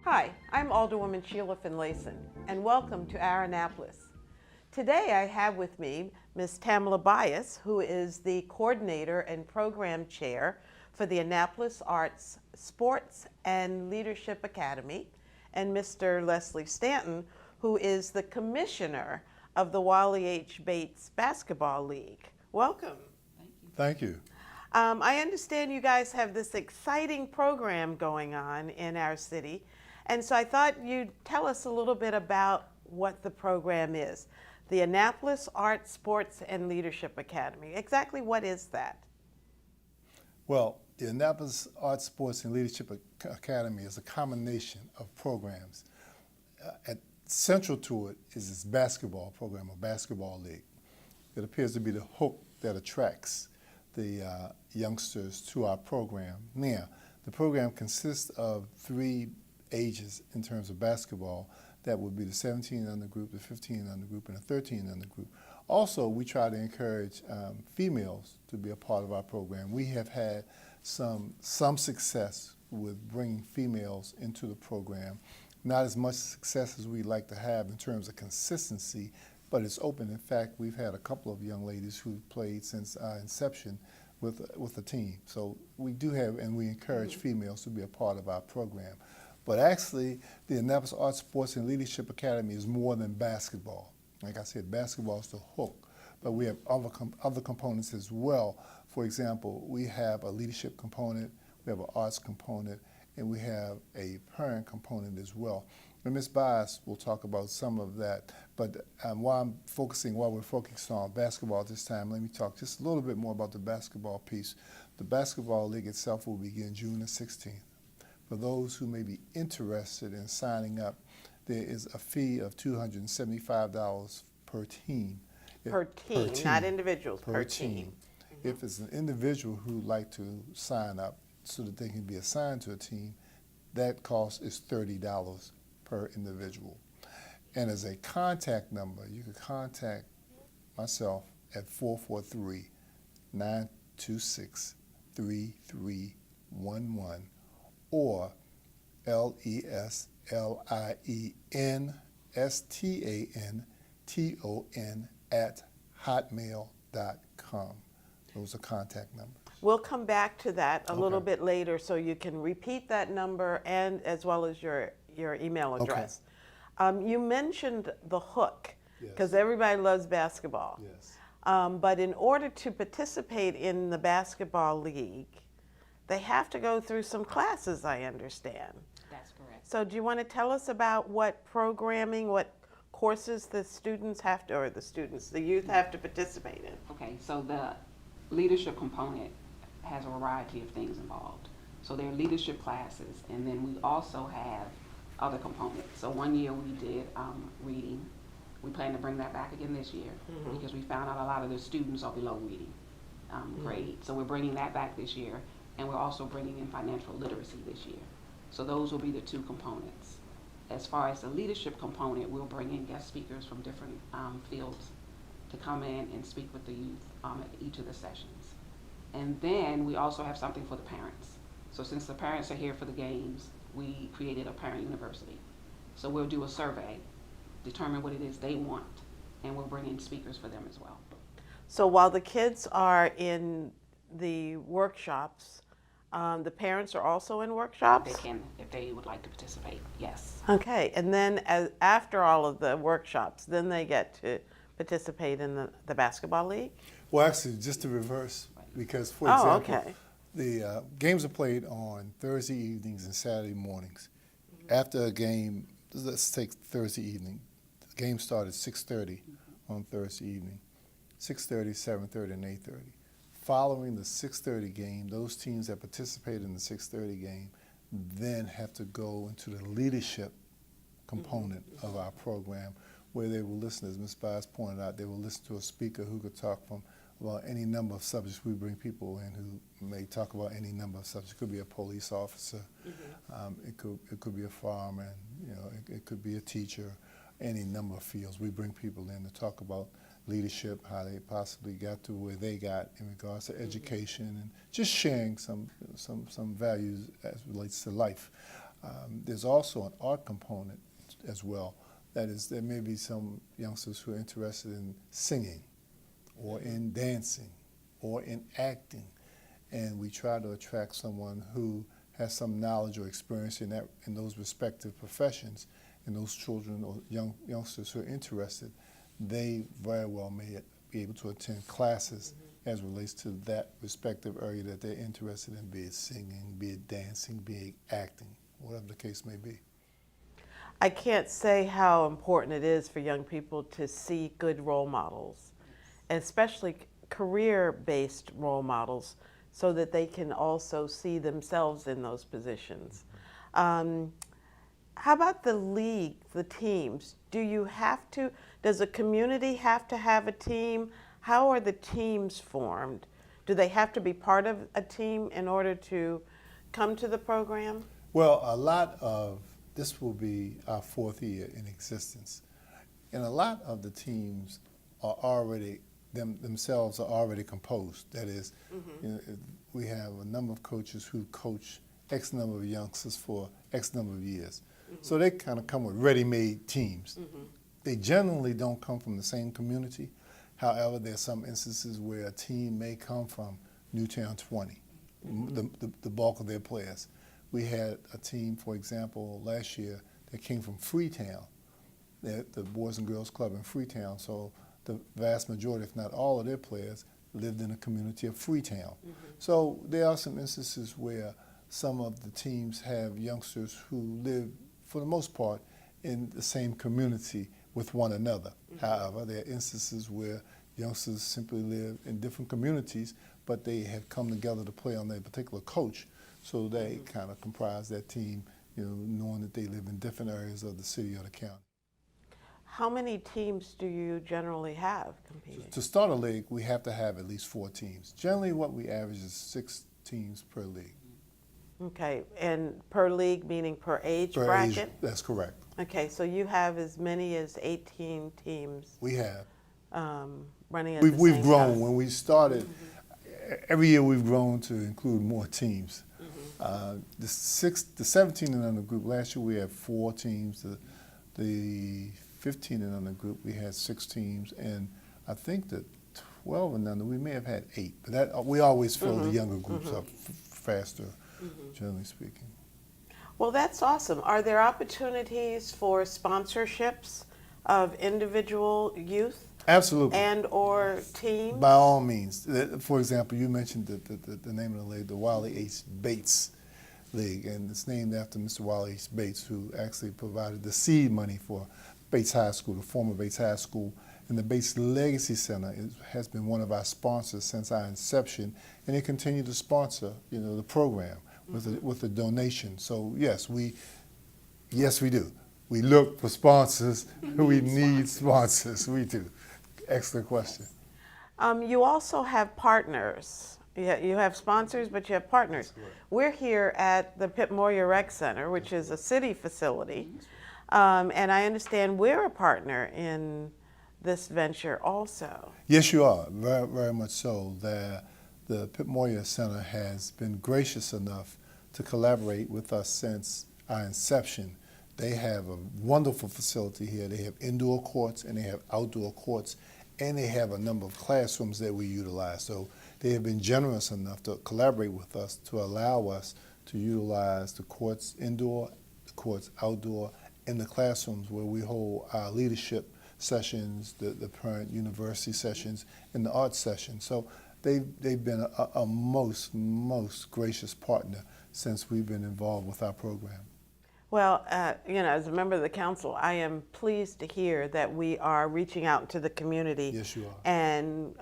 Hi, I'm Alderwoman Sheila Finlayson, and welcome to our Annapolis. Today I have with me Ms. Tamala Bias, who is the coordinator and program chair for the Annapolis Arts, Sports, and Leadership Academy, and Mr. Leslie Stanton, who is the commissioner of the Wally H. Bates Basketball League. Welcome. Thank you. I understand you guys have this exciting program going on in our city, and so I thought you'd tell us a little bit about what the program is. The Annapolis Arts, Sports, and Leadership Academy. Exactly what is that? Well, the Annapolis Arts, Sports, and Leadership Academy is a combination of programs. Central to it is this basketball program, a basketball league. It appears to be the hook that attracts the youngsters to our program. Now, the program consists of 3 ages in terms of basketball. That would be the 17 under group, the 15 under group, and the 13 under group. Also, we try to encourage females to be a part of our program. We have had some success with bringing females into the program. Not as much success as we'd like to have in terms of consistency, but it's open. In fact, we've had a couple of young ladies who've played since our inception with the team. So we do have, and we encourage females to be a part of our program. But actually, the Annapolis Arts, Sports, and Leadership Academy is more than basketball. Like I said, basketball is the hook, but we have other components as well. For example, we have a leadership component, we have an arts component, and we have a parent component as well. And Ms. Bias will talk about some of that, but while we're focusing on basketball this time, let me talk just a little bit more about the basketball piece. The basketball league itself will begin June the 16th. For those who may be interested in signing up, there is a fee of $275 per team. Per team, not individuals, per team. If it's an individual who'd like to sign up so that they can be assigned to a team, that cost is $30 per individual. And as a contact number, you can contact myself at 443-926-3311 or LESLIENSTANTON@hotmail.com. Those are contact numbers. We'll come back to that a little bit later, so you can repeat that number and as well as your email address. Okay. You mentioned the hook, because everybody loves basketball. Yes. But in order to participate in the basketball league, they have to go through some classes, I understand. That's correct. So do you want to tell us about what programming, what courses the students have to, or the youth have to participate in? Okay, so the leadership component has a variety of things involved. So there are leadership classes, and then we also have other components. So one year we did reading. We plan to bring that back again this year because we found out a lot of the students are below reading grade. So we're bringing that back this year, and we're also bringing in financial literacy this year. So those will be the 2 components. As far as the leadership component, we'll bring in guest speakers from different fields to come in and speak with the youth at each of the sessions. And then we also have something for the parents. So since the parents are here for the games, we created a parent university. So we'll do a survey, determine what it is they want, and we'll bring in speakers for them as well. So while the kids are in the workshops, the parents are also in workshops? They can, if they would like to participate, yes. Okay, and then after all of the workshops, then they get to participate in the basketball league? Well, actually, just the reverse, because, for example, okay. The games are played on Thursday evenings and Saturday mornings. After a game, let's take Thursday evening. The game started at 6:30 on Thursday evening, 6:30, 7:30, and 8:30. Following the 6:30 game, those teams that participate in the 6:30 game then have to go into the leadership component of our program, where they will listen, as Ms. Bias pointed out, they will listen to a speaker who could talk about any number of subjects. We bring people in who may talk about any number of subjects. It could be a police officer, it could be a farmer, it could be a teacher, any number of fields. We bring people in to talk about leadership, how they possibly got to where they got in regards to education, and just sharing some values as relates to life. There's also an art component as well. That is, there may be some youngsters who are interested in singing or in dancing or in acting, and we try to attract someone who has some knowledge or experience in those respective professions, and those children or youngsters who are interested, they very well may be able to attend classes as relates to that respective area that they're interested in, be it singing, be it dancing, be it acting, whatever the case may be. I can't say how important it is for young people to see good role models, especially career-based role models, so that they can also see themselves in those positions. How about the league, the teams? Does a community have to have a team? How are the teams formed? Do they have to be part of a team in order to come to the program? Well, this will be our 4th year in existence, and a lot of the teams are already, themselves are already composed. That is, we have a number of coaches who coach X number of youngsters for X number of years. So they kind of come with ready-made teams. They generally don't come from the same community. However, there are some instances where a team may come from Newtown 20, the bulk of their players. We had a team, for example, last year that came from Freetown, the Boys and Girls Club in Freetown. So the vast majority, if not all of their players, lived in the community of Freetown. So there are some instances where some of the teams have youngsters who live, for the most part, in the same community with one another. However, there are instances where youngsters simply live in different communities, but they have come together to play on their particular coach. So they kind of comprise that team, knowing that they live in different areas of the city or the county. How many teams do you generally have competing? To start a league, we have to have at least 4 teams. Generally, what we average is 6 teams per league. Okay, and per league meaning per age Per bracket? age, that's correct. Okay, so you have as many as 18 teams We have. running at the We've same grown. time. When we started, every year we've grown to include more teams. The 17 and under group, last year we had 4 teams. The 15 and under group, we had 6 teams. And I think the 12 and under, we may have had 8. But that, we always fill the younger groups up faster, generally speaking. Well, that's awesome. Are there opportunities for sponsorships of individual youth Absolutely. and or teams? By all means. For example, you mentioned the name of the league, the Wiley H. Bates League, and it's named after Mr. Wiley H. Bates, who actually provided the seed money for Bates High School, the former Bates High School. And the Bates Legacy Center has been one of our sponsors since our inception, and they continue to sponsor, the program with a donation. So yes, we do. We look for sponsors. We need sponsors. We do. Excellent question. You also have partners. You have sponsors, but you have partners. We're here at the Pip Moyer Rec Center, which is a city facility, and I understand we're a partner in this venture also. Yes, you are. Very, very much so. The Pip Moyer Center has been gracious enough to collaborate with us since our inception. They have a wonderful facility here. They have indoor courts and they have outdoor courts, and they have a number of classrooms that we utilize. So they have been generous enough to collaborate with us to allow us to utilize the courts indoor, the courts outdoor, and the classrooms where we hold our leadership sessions, the parent university sessions, and the arts sessions. So they've been a most gracious partner since we've been involved with our program. Well, as a member of the council, I am pleased to hear that we are reaching out to the community. Yes, you are. And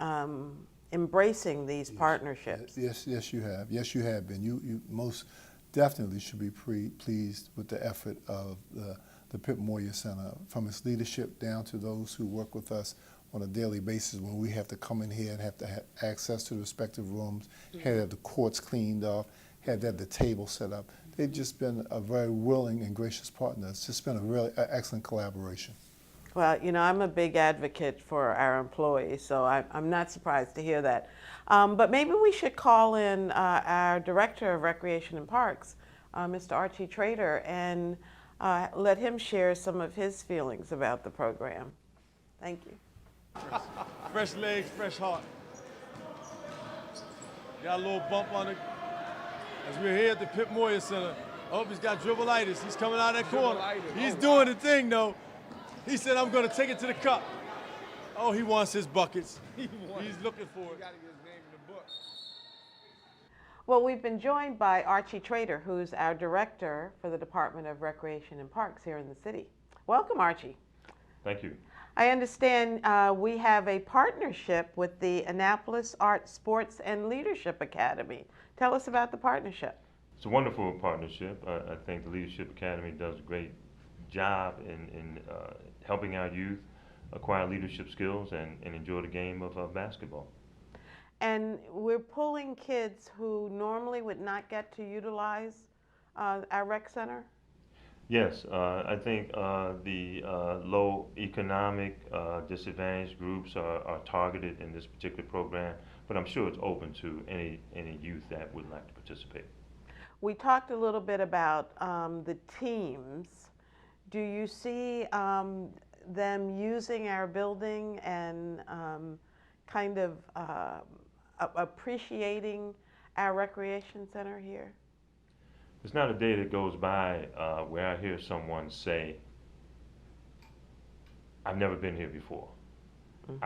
embracing these partnerships. Yes, you have. Yes, you have been. You most definitely should be pleased with the effort of the Pip Moyer Center, from its leadership down to those who work with us on a daily basis when we have to come in here and have to have access to the respective rooms, have the courts cleaned off, have the table set up. They've just been a very willing and gracious partner. It's just been a really excellent collaboration. Well, I'm a big advocate for our employees, so I'm not surprised to hear that. But maybe we should call in our Director of Recreation and Parks, Mr. Archie Trader, and let him share some of his feelings about the program. Thank you. Fresh legs, fresh heart. Got a little bump on it. As we're here at the Pip Moyer Center. Oh, he's got dribble-itis. He's coming out of that corner. He's doing the thing, though. He said, I'm going to take it to the cup. Oh, he wants his buckets. He's looking for it. Well, we've been joined by Archie Trader, who's our director for the Department of Recreation and Parks here in the city. Welcome, Archie. Thank you. I understand we have a partnership with the Annapolis Art, Sports, and Leadership Academy. Tell us about the partnership. It's a wonderful partnership. I think the Leadership Academy does a great job in helping our youth acquire leadership skills and enjoy the game of basketball. And we're pulling kids who normally would not get to utilize our rec center? Yes, I think the low economic disadvantaged groups are targeted in this particular program, but I'm sure it's open to any youth that would like to participate. We talked a little bit about the teams. Do you see them using our building and kind of appreciating our recreation center here? There's not a day that goes by where I hear someone say, I've never been here before. Mm-hmm.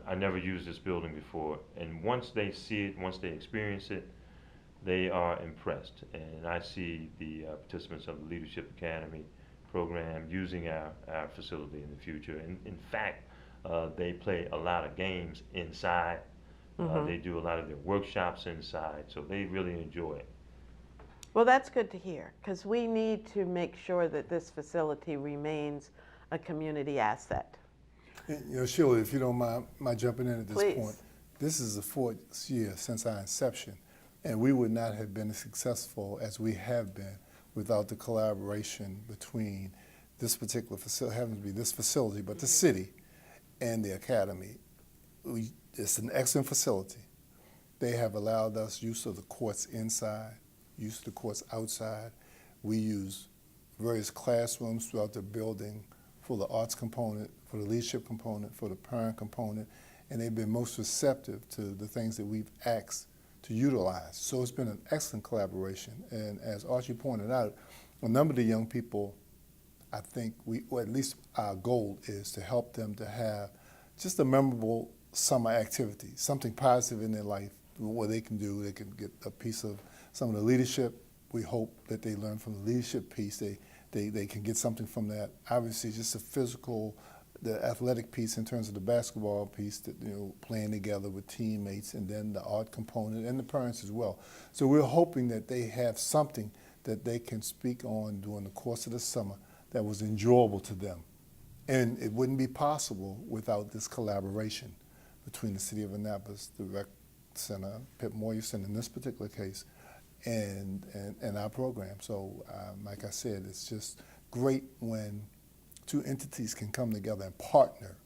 I never used this building before. And once they see it, once they experience it, they are impressed. And I see the participants of the Leadership Academy program using our facility in the future. And in fact, they play a lot of games inside. Mm-hmm. They do a lot of their workshops inside, so they really enjoy it. Well, that's good to hear, because we need to make sure that this facility remains a community asset. Sheila, if you don't mind my jumping in at this Please. point, this is the 4th year since our inception, and we would not have been as successful as we have been without the collaboration between this particular facility, happens to be this facility, but the city and the academy. It's an excellent facility. They have allowed us use of the courts inside, use of the courts outside. We use various classrooms throughout the building for the arts component, for the leadership component, for the parent component, and they've been most receptive to the things that we've asked to utilize. So it's been an excellent collaboration. And as Archie pointed out, a number of the young people, I think or at least our goal is to help them to have just a memorable summer activity, something positive in their life, what they can do. They can get a piece of some of the leadership. We hope that they learn from the leadership piece. They can get something from that. Obviously, just the physical, the athletic piece in terms of the basketball piece, that, playing together with teammates, and then the art component and the parents as well. So we're hoping that they have something that they can speak on during the course of the summer that was enjoyable to them. And it wouldn't be possible without this collaboration between the City of Annapolis, the Rec Center, Pip Moyer Center in this particular case, and our program. So like I said, it's just great when two entities can come together and partner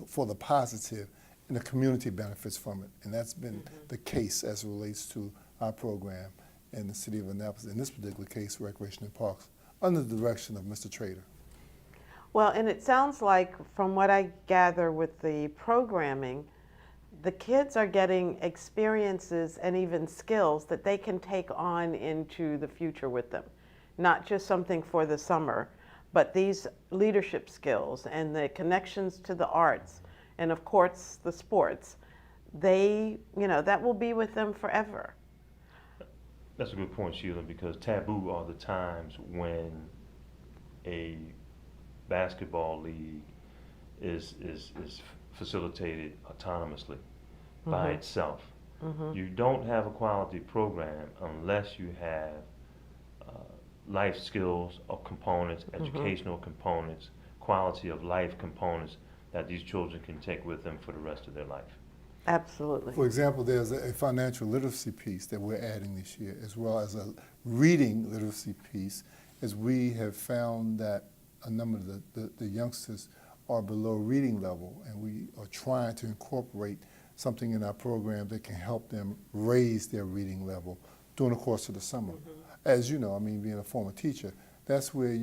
for the positive, and the community benefits from it. And that's been the case as it relates to our program in the City of Annapolis, in this particular case, Recreation and Parks, under the direction of Mr. Trader. Well, and it sounds like, from what I gather with the programming, the kids are getting experiences and even skills that they can take on into the future with them. Not just something for the summer, but these leadership skills and the connections to the arts and, of course, the sports. That will be with them forever. That's a good point, Sheila, because taboo are the times when a basketball league is facilitated autonomously by itself. You don't have a quality program unless you have life skills or components, educational components, quality of life components that these children can take with them for the rest of their life. Absolutely. For example, there's a financial literacy piece that we're adding this year, as well as a reading literacy piece, as we have found that a number of the youngsters are below reading level, and we are trying to incorporate something in our program that can help them raise their reading level during the course of the summer. As you know, I mean, being a former teacher, that's where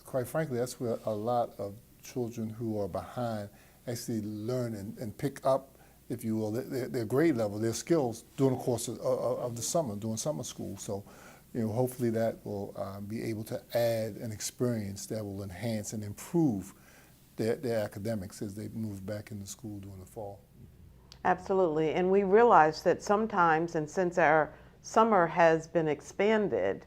quite frankly, that's where a lot of children who are behind actually learn and pick up, if you will, their grade level, their skills during the course of the summer, during summer school. So, hopefully that will be able to add an experience that will enhance and improve their academics as they move back into school during the fall. Absolutely, and we realize that sometimes, and since our summer has been expanded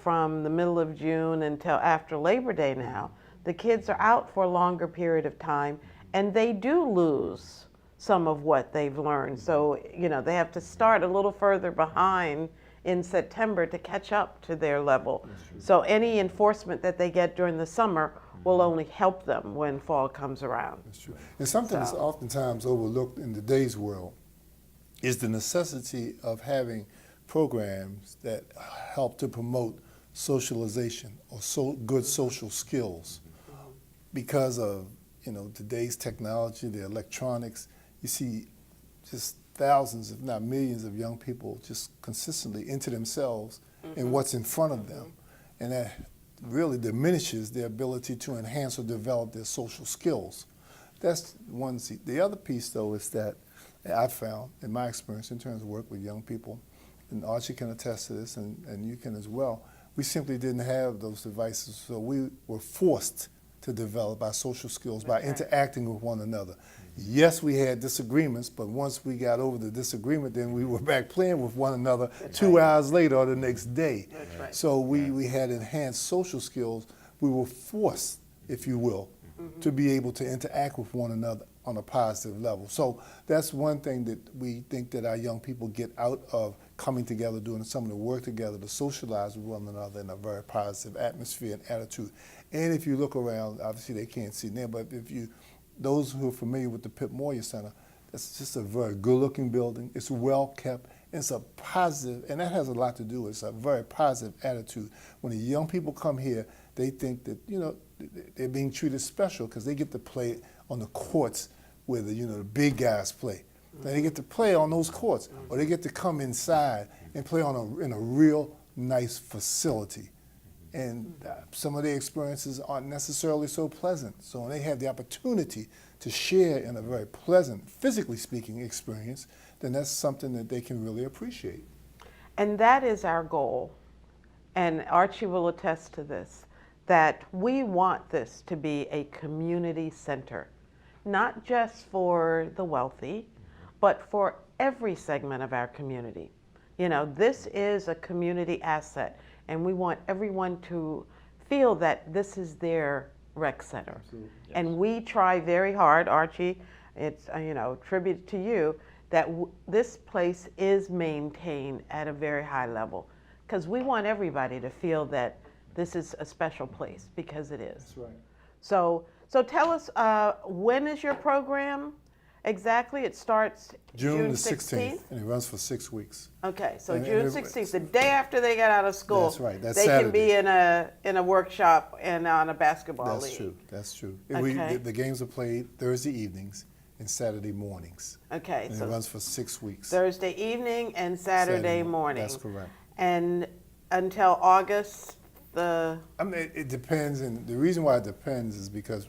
from the middle of June until after Labor Day now, the kids are out for a longer period of time, and they do lose some of what they've learned. So, they have to start a little further behind in September to catch up to their level. So any enforcement that they get during the summer will only help them when fall comes around. That's true. And something that's oftentimes overlooked in today's world is the necessity of having programs that help to promote socialization or good social skills. Because of today's technology, the electronics, you see just thousands, if not millions, of young people just consistently into themselves and what's in front of them, and that really diminishes their ability to enhance or develop their social skills. That's one seat. The other piece, though, is that I've found in my experience in terms of work with young people, and Archie can attest to this, and you can as well, we simply didn't have those devices, so we were forced to develop our social skills by interacting with one another. Yes, we had disagreements, but once we got over the disagreement, then we were back playing with one another 2 hours later or the next day. So we had enhanced social skills. We were forced, if you will, to be able to interact with one another on a positive level. So that's one thing that we think that our young people get out of coming together, doing some of the work together, to socialize with one another in a very positive atmosphere and attitude. And if you look around, obviously they can't see now, but those who are familiar with the Pip Moyer Center, that's just a very good-looking building. It's well kept. It's a positive, and that has a lot to do with it's a very positive attitude. When the young people come here, they think that they're being treated special because they get to play on the courts where the big guys play. They get to play on those courts, or they get to come inside and play in a real nice facility. And some of their experiences aren't necessarily so pleasant. So when they have the opportunity to share in a very pleasant, physically speaking, experience, then that's something that they can really appreciate. And that is our goal. And Archie will attest to this, that we want this to be a community center, not just for the wealthy, but for every segment of our community. This is a community asset. And we want everyone to feel that this is their rec center. Yes. And we try very hard, Archie, it's tribute to you, that this place is maintained at a very high level, because we want everybody to feel that this is a special place, because it is. That's right. So tell us, when is your program? Exactly, it starts June the 16th, and it runs for 6 weeks. Okay, so June 16th, the day after they get out of school. That's right. That's they Saturday. Can be in a workshop and on a basketball league. That's true. That's true. Okay. The games are played Thursday evenings and Saturday mornings. Okay, and so it runs for 6 weeks. Thursday evening and Saturday morning. That's correct. And until August, it depends, and the reason why it depends is because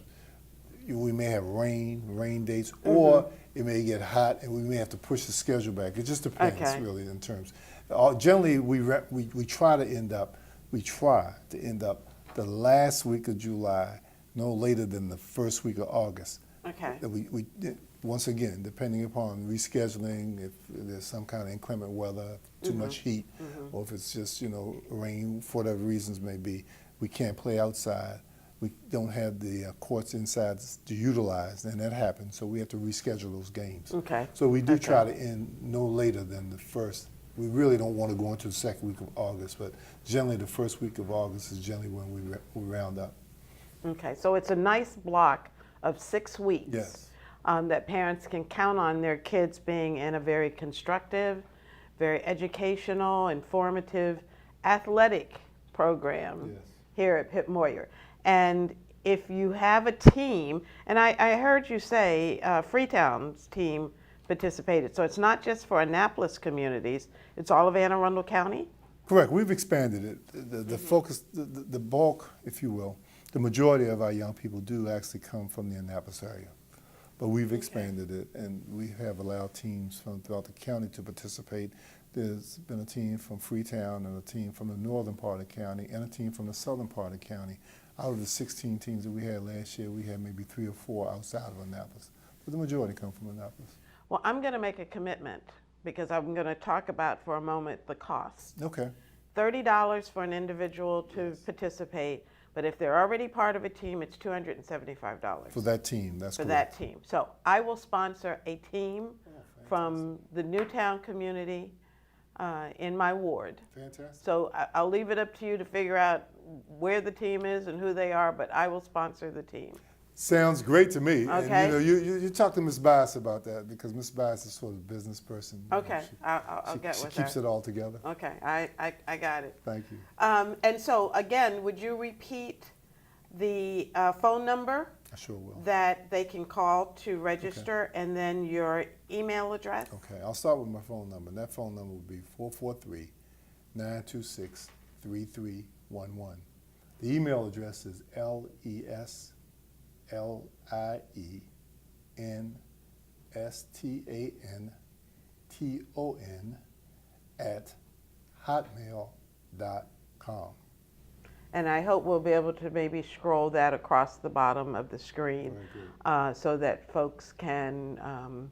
we may have rain dates, or it may get hot, and we may have to push the schedule back. It just depends, really, in terms. Generally, we try to end up the last week of July, no later than the first week of August. Okay. We once again, depending upon rescheduling, if there's some kind of inclement weather, too much heat, or if it's just rain for whatever reasons may be, we can't play outside. We don't have the courts inside to utilize, and that happens, so we have to reschedule those games. Okay. So we do try to end no later than the first. We really don't want to go into the second week of August, but generally the first week of August is generally when we round up. Okay, so it's a nice block of 6 weeks. Yes. That parents can count on their kids being in a very constructive, very educational, informative, athletic program here at Pip Moyer. And if you have a team, and I heard you say Freetown's team participated. So it's not just for Annapolis communities, it's all of Anne Arundel County? Correct. We've expanded it. The focus, the bulk, if you will, the majority of our young people do actually come from the Annapolis area. But we've expanded it, and we have allowed teams from throughout the county to participate. There's been a team from Freetown and a team from the northern part of the county and a team from the southern part of the county. Out of the 16 teams that we had last year, we had maybe 3 or 4 outside of Annapolis. But the majority come from Annapolis. Well, I'm going to make a commitment because I'm going to talk about for a moment the cost. Okay. $30 for an individual to participate, but if they're already part of a team, it's $275. For that team, that's For correct. that team. So I will sponsor a team from the Newtown community in my ward. Fantastic. So I'll leave it up to you to figure out where the team is and who they are, but I will sponsor the team. Sounds great to me. Okay. And you talk to Ms. Bias about that because Ms. Bias is sort of a business person. You know, Okay, I'll get with her. She keeps it all together. Okay, I got it. Thank you. And so again, would you repeat the phone number I sure will. that they can call to register, and then your email address? Okay, I'll start with my phone number. And that phone number will be 443-926-3311. The email address is LESLIENSTANTON@hotmail.com. And I hope we'll be able to maybe scroll that across the bottom of the screen so that folks can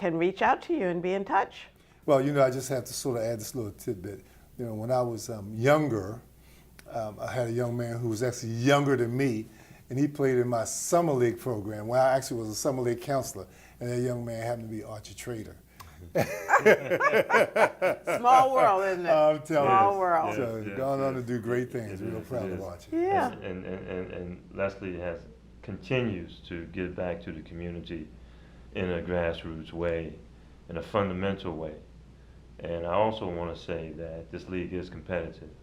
reach out to you and be in touch. Well, I just have to sort of add this little tidbit. When I was younger, I had a young man who was actually younger than me, and he played in my summer league program, where I actually was a summer league counselor, and that young man happened to be Archie Trader. Small world, isn't it? I'm telling Small you. world. So he's gone on to do great things. We're real proud of Archie. Yeah. And Leslie continues to give back to the community in a grassroots way, in a fundamental way. And I also want to say that this league is competitive.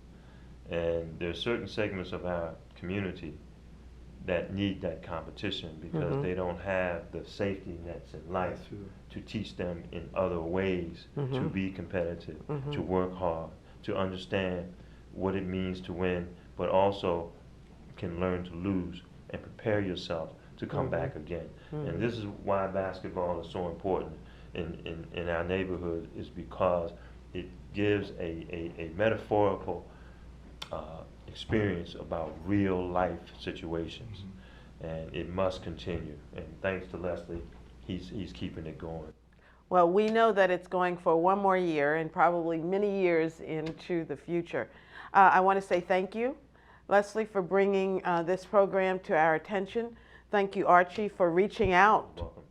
And there are certain segments of our community that need that competition because they don't have the safety nets in life to teach them in other ways to be competitive, to work hard, to understand what it means to win, but also can learn to lose and prepare yourself to come back again. And this is why basketball is so important in our neighborhood, is because it gives a metaphorical experience about real life situations, and it must continue. And thanks to Leslie, he's keeping it going. Well, we know that it's going for one more year and probably many years into the future. I want to say thank you, Leslie, for bringing this program to our attention. Thank you, Archie, for reaching out Welcome.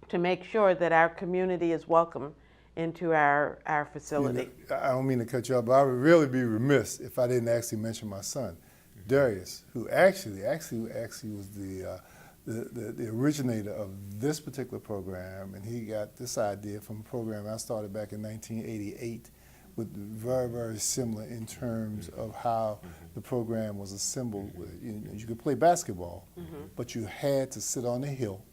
to make sure that our community is welcome into our facility. I don't mean to cut you off, but I would really be remiss if I didn't actually mention my son, Darius, who actually was the originator of this particular program, and he got this idea from a program I started back in 1988, with very, very similar in terms of how the program was assembled. You could play basketball, but you had to sit on a hill,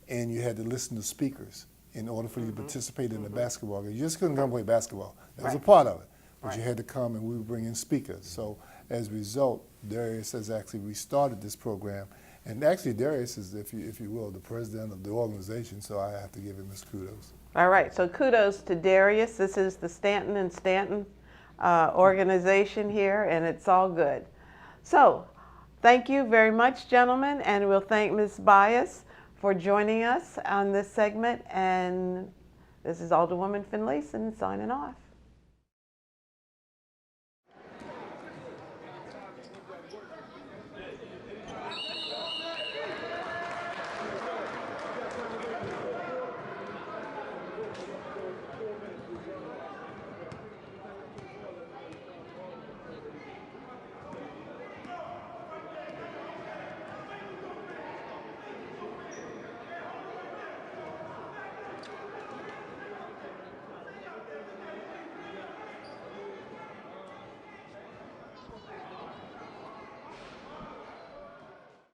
and you had to listen to speakers in order for you to participate in the basketball game. You just couldn't come play basketball. That was a part of it. But you had to come, and we would bring in speakers. So as a result, Darius has actually restarted this program. And actually, Darius is, if you will, the president of the organization, so I have to give him his kudos. All right, so kudos to Darius. This is the Stanton and Stanton organization here, and it's all good. So thank you very much, gentlemen, and we'll thank Ms. Bias for joining us on this segment. And this is Alderwoman Finlayson signing off.